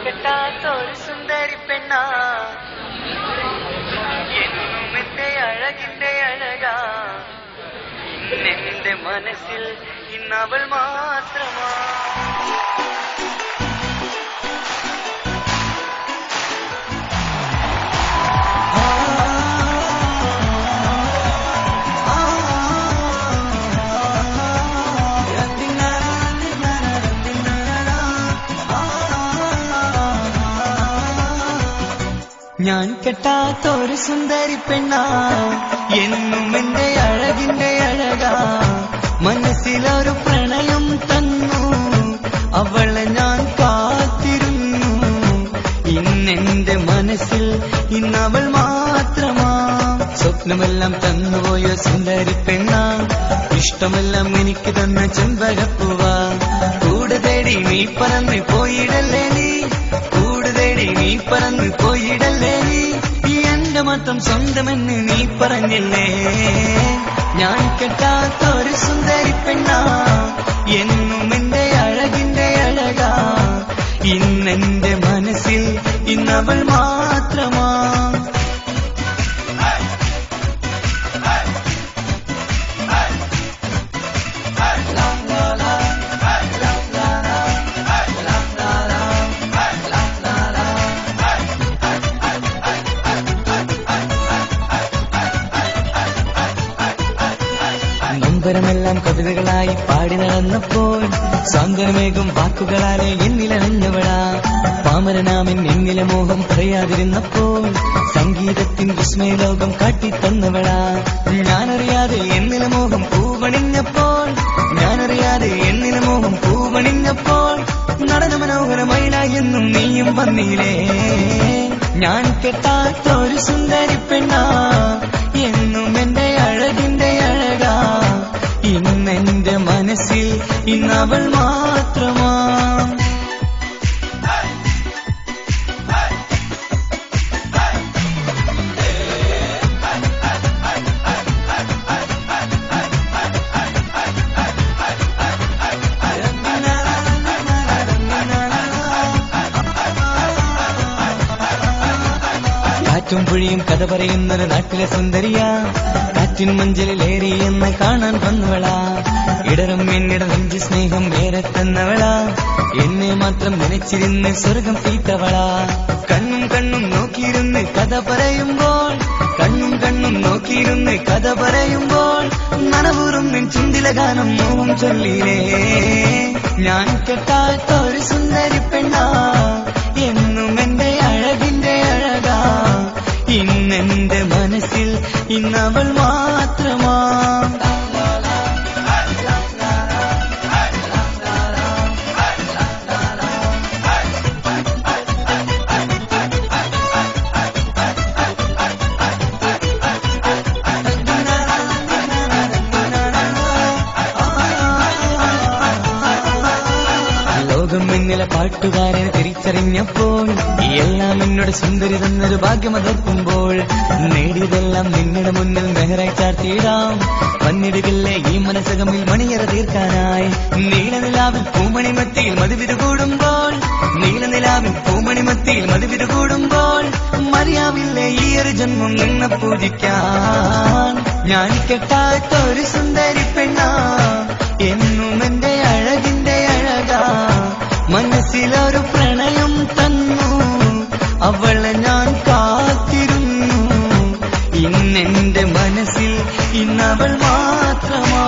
കെട്ടാത്തൊരു സുന്ദരി പെണ്ണാ എന്നും എന്റെ അഴകിന്റെ അഴകാ ഇന്നെന്റെ മനസ്സിൽ ഇന്നവൾ മാത്രമാ ഞാൻ കെട്ടാത്തൊരു സുന്ദരി പെണ്ണാ എന്നും എന്റെ അഴകിന്റെ അഴകാ മനസ്സിലൊരു പ്രണയം തന്നു അവളെ ഞാൻ കാത്തിരുന്നു ഇന്നെന്റെ മനസ്സിൽ ഇന്നവൾ മാത്രമാ സ്വപ്നമെല്ലാം തന്നുപോയ സുന്ദരി പെണ്ണാ ഇഷ്ടമെല്ലാം എനിക്ക് തന്ന ചെമ്പകപ്പൂവാ കൂടെ തേടി നീ പറന്ന് പോയിടല്ലേ നീ പറന്ന് പോയിടല്ലേ നീ എന്റെ മാത്രം സ്വന്തമെന്ന് നീ പറഞ്ഞില്ലേ ഞാൻ കെട്ടാത്തൊരു സുന്ദരി പെണ്ണാ എന്നും എന്റെ അഴകിന്റെ അഴകാ ഇന്നെന്റെ മനസ്സിൽ ഇന്നവൾ മാത്രമാ നൊമ്പരമെല്ലാം കവിതകളായി പാടി നടന്നപ്പോൾ സാന്ത്വനമേകും വാക്കുകളാലെ എന്നിലണഞ്ഞവളാ പാമരനാമൻ എന്നിലെ മോഹം പറയാതിരുന്നപ്പോൾ സംഗീതത്തിൻ വിസ്മയലോകം കാട്ടിത്തന്നവളാ ഞാനറിയാതെ എന്നിലെ മോഹം പൂവണിഞ്ഞപ്പോൾ നടന മനോഹരമയിലായി എന്നും നീയും വന്നില്ലേ ഞാൻ കെട്ടാത്തൊരു സുന്ദരി പെണ്ണാ എന്നും എന്റെ അഴകിന്റെ അഴകാ ഇന്നെന്റെ മനസ്സിൽ ഇന്നവൾ മാത്രമാ കാറ്റും പുഴയും കഥ പറയുന്നൊരു നാട്ടിലെ സുന്ദരിയാ കാറ്റിൻ മഞ്ചലിലേറി എന്ന് കാണാൻ വന്നവളാ ഇടറും എന്നിട നെഞ്ചി സ്നേഹം ഏറെ തന്നവളാ എന്നെ മാത്രം നനച്ചിരുന്ന് സ്വർഗം തീത്തവളാ കണ്ണും നോക്കിയിരുന്ന് കഥ പറയുമ്പോൾ നനവൂറും നിൻ ചുണ്ടില ഗാനം മോഹം ചൊല്ലിലേ ഞാൻ കെട്ടാത്തൊരു സുന്ദരി പെണ്ണാ എന്നും എന്റെ അഴകിന്റെ അഴകാ ഇന്നെന്റെ മനസ്സിൽ ഇന്നവൾ മാത്രമാ ലോകം എന്നിലെ പാട്ടുകാരനെ തിരിച്ചറിഞ്ഞപ്പോൾ എല്ലാം എന്നോട് സുന്ദരി തന്നൊരു ഭാഗ്യമതർക്കുമ്പോൾ നേടിയതെല്ലാം നിങ്ങളുടെ മുന്നിൽ മെഹറായി ചാർത്തിയിടാം വന്നിടുകില്ലേ ഈ മനസ്സകമിൽ മണിയറ തീർക്കാനായി നീലനിലാവിൽ പൂമണിമത്തിയിൽ മധുവിരുകൂടുമ്പോൾ മറിയാവില്ലേ ഈ ഒരു ജന്മം നിന്നെ പൂജിക്കാൻ ഞാൻ കെട്ടാത്തൊരു സുന്ദരി പെണ്ണാ എന്നും എന്റെ അഴകിന്റെ അഴകാ മനസ്സിലൊരു പ്രണയം തന്നു അവളെ ഞാൻ കാത്തിരുന്നു ഇന്നെന്റെ മനസ്സിൽ ഇന്നവൾ മാത്രമാ